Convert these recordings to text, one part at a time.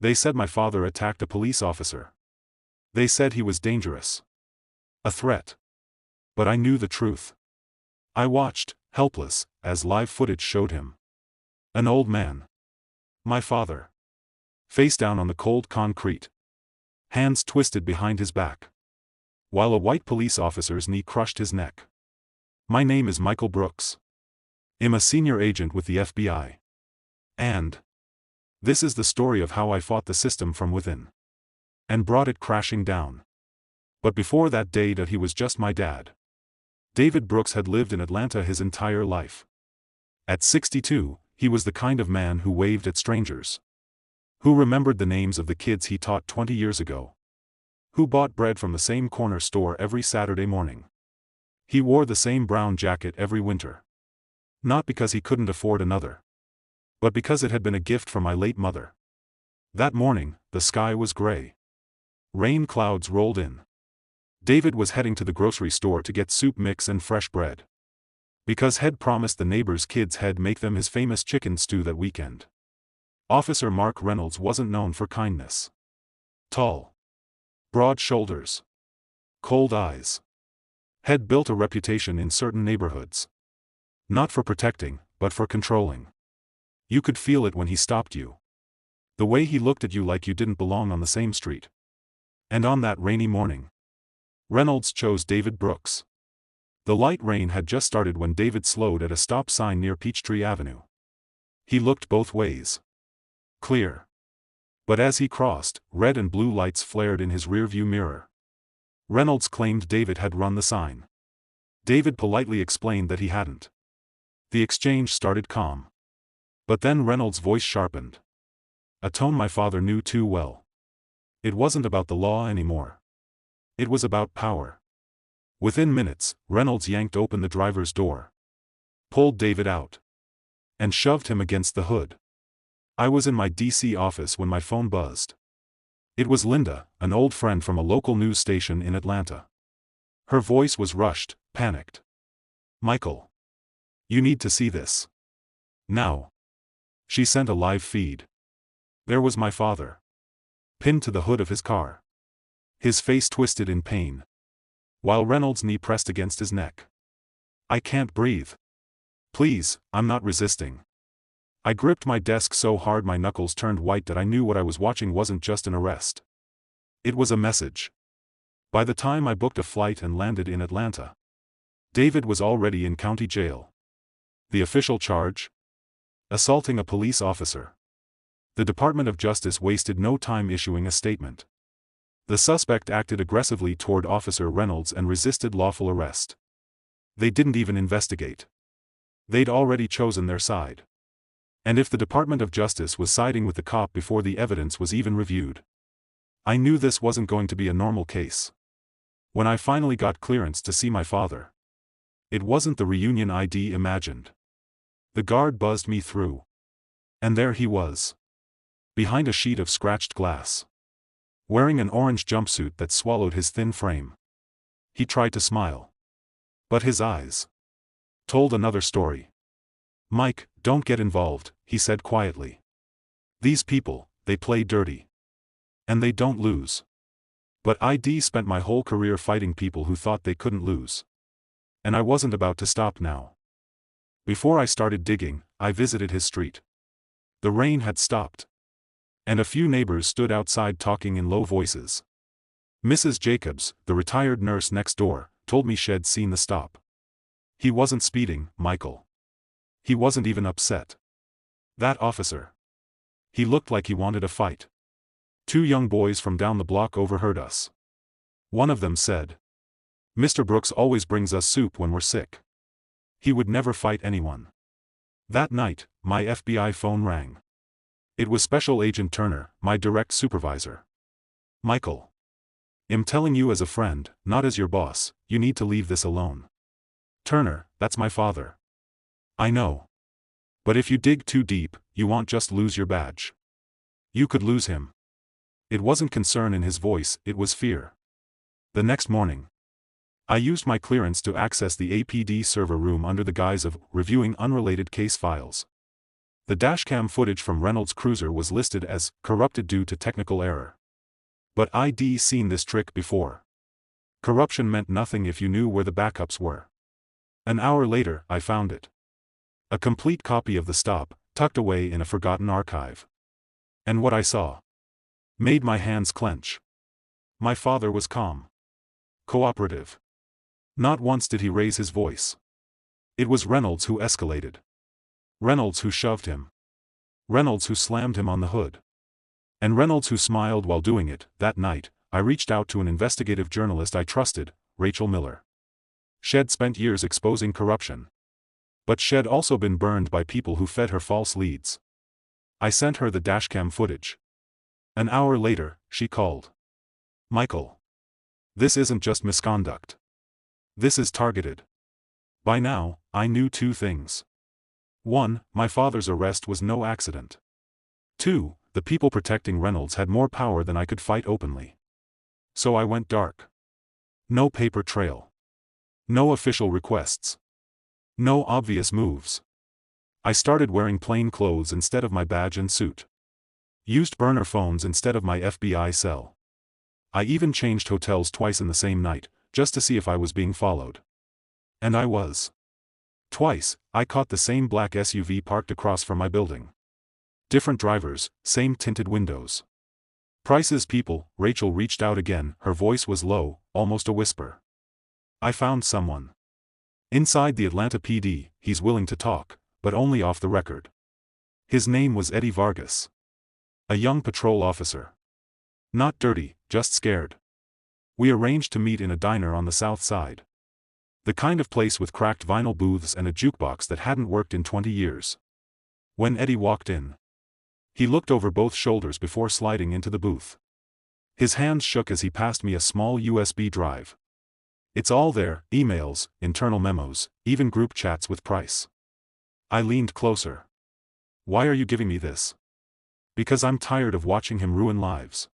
They said my father attacked a police officer. They said he was dangerous. A threat. But I knew the truth. I watched, helpless, as live footage showed him. An old man. My father. Face down on the cold concrete. Hands twisted behind his back. While a white police officer's knee crushed his neck. My name is Michael Brooks. I'm a senior agent with the FBI. And this is the story of how I fought the system from within. And brought it crashing down. But before that day that he was just my dad. David Brooks had lived in Atlanta his entire life. At 62, he was the kind of man who waved at strangers. Who remembered the names of the kids he taught 20 years ago. Who bought bread from the same corner store every Saturday morning. He wore the same brown jacket every winter. Not because he couldn't afford another. But because it had been a gift from my late mother. That morning, the sky was gray. Rain clouds rolled in. David was heading to the grocery store to get soup mix and fresh bread. Because he'd promised the neighbor's kids he'd make them his famous chicken stew that weekend. Officer Mark Reynolds wasn't known for kindness. Tall. Broad shoulders. Cold eyes. Had built a reputation in certain neighborhoods. Not for protecting, but for controlling. You could feel it when he stopped you. The way he looked at you like you didn't belong on the same street. And on that rainy morning, Reynolds chose David Brooks. The light rain had just started when David slowed at a stop sign near Peachtree Avenue. He looked both ways. Clear. But as he crossed, red and blue lights flared in his rearview mirror. Reynolds claimed David had run the sign. David politely explained that he hadn't. The exchange started calm. But then Reynolds' voice sharpened. A tone my father knew too well. It wasn't about the law anymore. It was about power. Within minutes, Reynolds yanked open the driver's door. Pulled David out. And shoved him against the hood. I was in my D.C. office when my phone buzzed. It was Linda, an old friend from a local news station in Atlanta. Her voice was rushed, panicked. Michael. You need to see this. Now. She sent a live feed. There was my father. Pinned to the hood of his car. His face twisted in pain. While Reynolds' knee pressed against his neck. I can't breathe. Please, I'm not resisting. I gripped my desk so hard my knuckles turned white that I knew what I was watching wasn't just an arrest. It was a message. By the time I booked a flight and landed in Atlanta, David was already in county jail. The official charge? Assaulting a police officer. The Department of Justice wasted no time issuing a statement. The suspect acted aggressively toward Officer Reynolds and resisted lawful arrest. They didn't even investigate. They'd already chosen their side. And if the Department of Justice was siding with the cop before the evidence was even reviewed, I knew this wasn't going to be a normal case. When I finally got clearance to see my father, it wasn't the reunion I'd imagined. The guard buzzed me through. And there he was. Behind a sheet of scratched glass. Wearing an orange jumpsuit that swallowed his thin frame. He tried to smile. But his eyes told another story. Mike, don't get involved, he said quietly. These people, they play dirty. And they don't lose. But I'd spent my whole career fighting people who thought they couldn't lose. And I wasn't about to stop now. Before I started digging, I visited his street. The rain had stopped. And a few neighbors stood outside talking in low voices. Mrs. Jacobs, the retired nurse next door, told me she'd seen the stop. He wasn't speeding, Michael. He wasn't even upset. That officer. He looked like he wanted a fight. Two young boys from down the block overheard us. One of them said, Mr. Brooks always brings us soup when we're sick. He would never fight anyone. That night, my FBI phone rang. It was Special Agent Turner, my direct supervisor. Michael. I'm telling you as a friend, not as your boss, you need to leave this alone. Turner, that's my father. I know. But if you dig too deep, you won't just lose your badge. You could lose him. It wasn't concern in his voice, it was fear. The next morning, I used my clearance to access the APD server room under the guise of reviewing unrelated case files. The dashcam footage from Reynolds' cruiser was listed as corrupted due to technical error. But I'd seen this trick before. Corruption meant nothing if you knew where the backups were. An hour later, I found it. A complete copy of the stop, tucked away in a forgotten archive. And what I saw made my hands clench. My father was calm. Cooperative. Not once did he raise his voice. It was Reynolds who escalated. Reynolds who shoved him. Reynolds who slammed him on the hood. And Reynolds who smiled while doing it. That night, I reached out to an investigative journalist I trusted, Rachel Miller. She'd spent years exposing corruption. But she'd also been burned by people who fed her false leads. I sent her the dashcam footage. An hour later, she called. "Michael. This isn't just misconduct. This is targeted." By now, I knew two things. 1. My father's arrest was no accident. 2. The people protecting Reynolds had more power than I could fight openly. So I went dark. No paper trail. No official requests. No obvious moves. I started wearing plain clothes instead of my badge and suit. Used burner phones instead of my FBI cell. I even changed hotels twice in the same night, just to see if I was being followed. And I was. Twice, I caught the same black SUV parked across from my building. Different drivers, same tinted windows. Price's people. Rachel reached out again, her voice was low, almost a whisper. "I found someone. Inside the Atlanta PD, he's willing to talk, but only off the record. His name was Eddie Vargas. A young patrol officer. Not dirty, just scared. We arranged to meet in a diner on the south side. The kind of place with cracked vinyl booths and a jukebox that hadn't worked in 20 years. When Eddie walked in, he looked over both shoulders before sliding into the booth. His hands shook as he passed me a small USB drive. It's all there, emails, internal memos, even group chats with Price." I leaned closer. "Why are you giving me this?" "Because I'm tired of watching him ruin lives.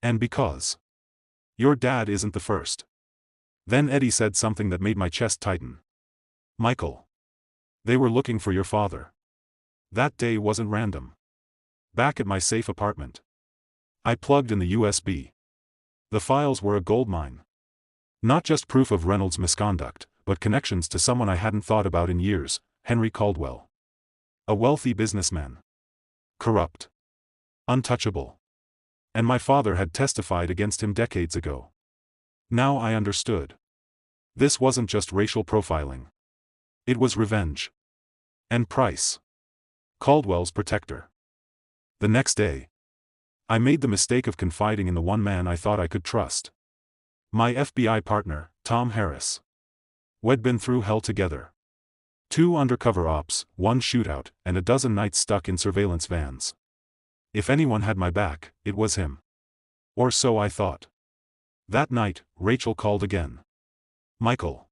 And because your dad isn't the first." Then Eddie said something that made my chest tighten. "Michael. They were looking for your father. That day wasn't random." Back at my safe apartment, I plugged in the USB. The files were a goldmine. Not just proof of Reynolds' misconduct, but connections to someone I hadn't thought about in years, Henry Caldwell. A wealthy businessman. Corrupt. Untouchable. And my father had testified against him decades ago. Now I understood. This wasn't just racial profiling. It was revenge. And Price. Caldwell's protector. The next day, I made the mistake of confiding in the one man I thought I could trust. My FBI partner, Tom Harris. We'd been through hell together. 2 undercover ops, 1 shootout, and a dozen nights stuck in surveillance vans. If anyone had my back, it was him. Or so I thought. That night, Rachel called again. "Michael.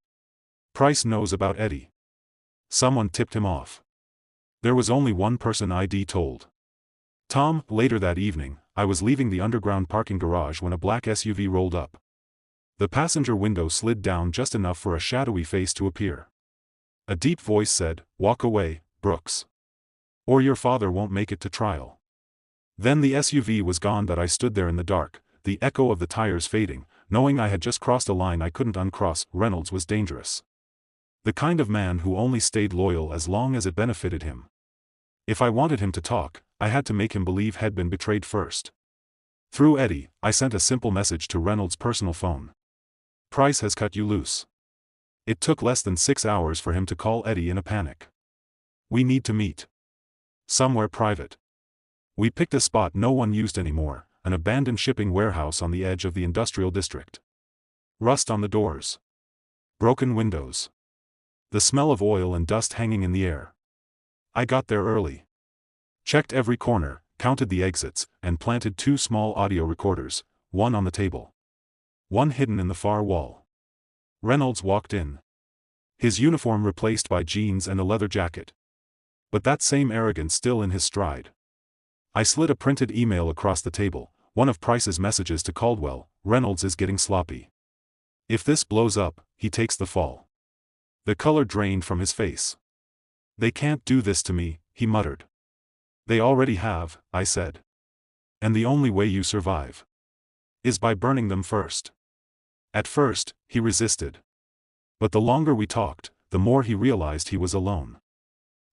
Price knows about Eddie. Someone tipped him off." There was only one person I'd told. Tom. Later that evening, I was leaving the underground parking garage when a black SUV rolled up. The passenger window slid down just enough for a shadowy face to appear. A deep voice said, "Walk away, Brooks. Or your father won't make it to trial." Then the SUV was gone. That I stood there in the dark, the echo of the tires fading, knowing I had just crossed a line I couldn't uncross. Reynolds was dangerous. The kind of man who only stayed loyal as long as it benefited him. If I wanted him to talk, I had to make him believe he'd been betrayed first. Through Eddie, I sent a simple message to Reynolds' personal phone. "Price has cut you loose." It took less than 6 hours for him to call Eddie in a panic. "We need to meet. Somewhere private." We picked a spot no one used anymore, an abandoned shipping warehouse on the edge of the industrial district. Rust on the doors. Broken windows. The smell of oil and dust hanging in the air. I got there early. Checked every corner, counted the exits, and planted 2 small audio recorders, one on the table. One hidden in the far wall. Reynolds walked in. His uniform replaced by jeans and a leather jacket. But that same arrogance still in his stride. I slid a printed email across the table, one of Price's messages to Caldwell. "Reynolds is getting sloppy. If this blows up, he takes the fall." The color drained from his face. "They can't do this to me," he muttered. They already have, I said. And the only way you survive is by burning them first. At first, he resisted. But the longer we talked, the more he realized he was alone.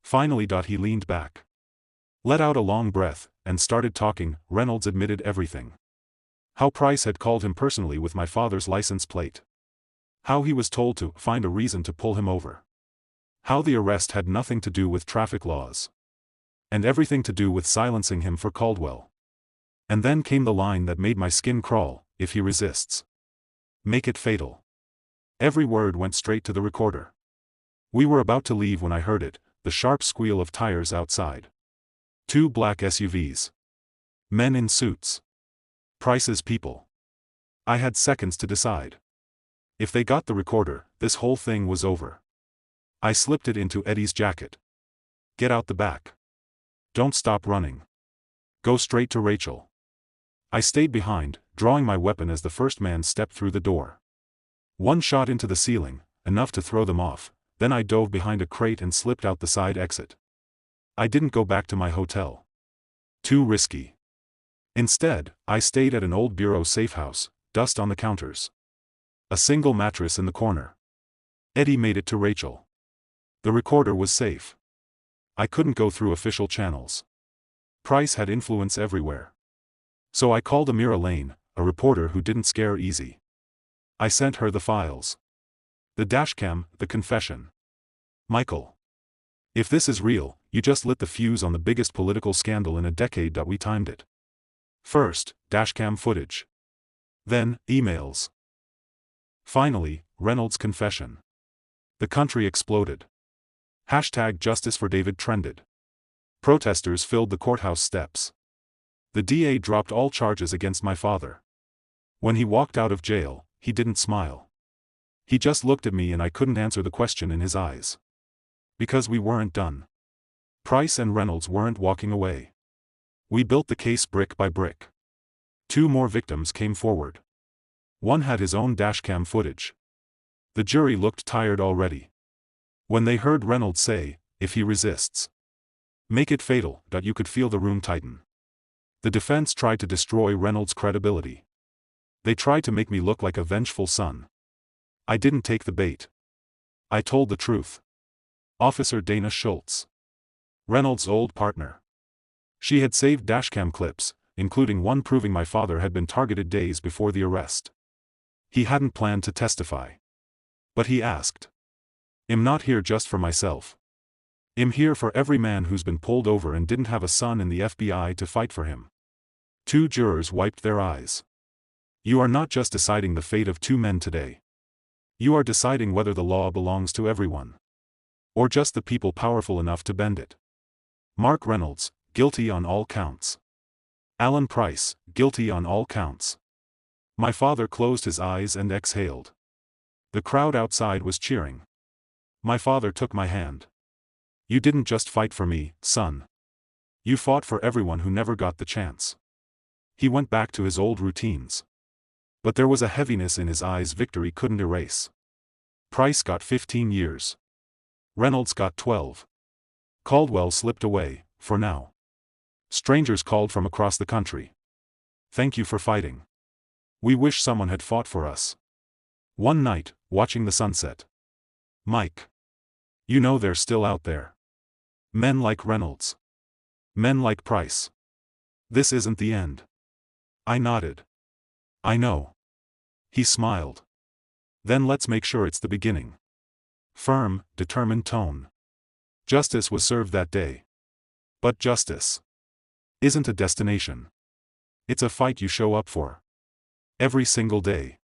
Finally, he leaned back, let out a long breath, and started talking. Reynolds admitted everything. How Price had called him personally with my father's license plate. How he was told to find a reason to pull him over. How the arrest had nothing to do with traffic laws. And everything to do with silencing him for Caldwell. And then came the line that made my skin crawl: if he resists, make it fatal. Every word went straight to the recorder. We were about to leave when I heard it, the sharp squeal of tires outside. 2 black SUVs. Men in suits. Price's people. I had seconds to decide. If they got the recorder, this whole thing was over. I slipped it into Eddie's jacket. Get out the back. Don't stop running. Go straight to Rachel. I stayed behind, drawing my weapon as the first man stepped through the door. One shot into the ceiling, enough to throw them off, then I dove behind a crate and slipped out the side exit. I didn't go back to my hotel. Too risky. Instead, I stayed at an old bureau safe house, dust on the counters. A single mattress in the corner. Eddie made it to Rachel. The recorder was safe. I couldn't go through official channels. Price had influence everywhere. So I called Amira Lane, a reporter who didn't scare easy. I sent her the files. The dashcam, the confession. Michael. If this is real, you just lit the fuse on the biggest political scandal in a decade. We timed it. First, dashcam footage. Then, emails. Finally, Reynolds' confession. The country exploded. #Justice for David trended. Protesters filled the courthouse steps. The DA dropped all charges against my father. When he walked out of jail, he didn't smile. He just looked at me and I couldn't answer the question in his eyes. Because we weren't done. Price and Reynolds weren't walking away. We built the case brick by brick. 2 more victims came forward. One had his own dashcam footage. The jury looked tired already. When they heard Reynolds say, if he resists, make it fatal, you could feel the room tighten. The defense tried to destroy Reynolds' credibility. They tried to make me look like a vengeful son. I didn't take the bait. I told the truth. Officer Dana Schultz. Reynolds' old partner. She had saved dashcam clips, including one proving my father had been targeted days before the arrest. He hadn't planned to testify. But he asked. I'm not here just for myself. I'm here for every man who's been pulled over and didn't have a son in the FBI to fight for him. 2 jurors wiped their eyes. You are not just deciding the fate of 2 men today. You are deciding whether the law belongs to everyone. Or just the people powerful enough to bend it. Mark Reynolds, guilty on all counts. Alan Price, guilty on all counts. My father closed his eyes and exhaled. The crowd outside was cheering. My father took my hand. You didn't just fight for me, son. You fought for everyone who never got the chance. He went back to his old routines. But there was a heaviness in his eyes victory couldn't erase. Price got 15 years. Reynolds got 12. Caldwell slipped away, for now. Strangers called from across the country. Thank you for fighting. We wish someone had fought for us. One night, watching the sunset. Mike. You know they're still out there. Men like Reynolds. Men like Price. This isn't the end. I nodded. I know. He smiled. Then let's make sure it's the beginning. Firm, determined tone. Justice was served that day. But justice isn't a destination. It's a fight you show up for. Every single day.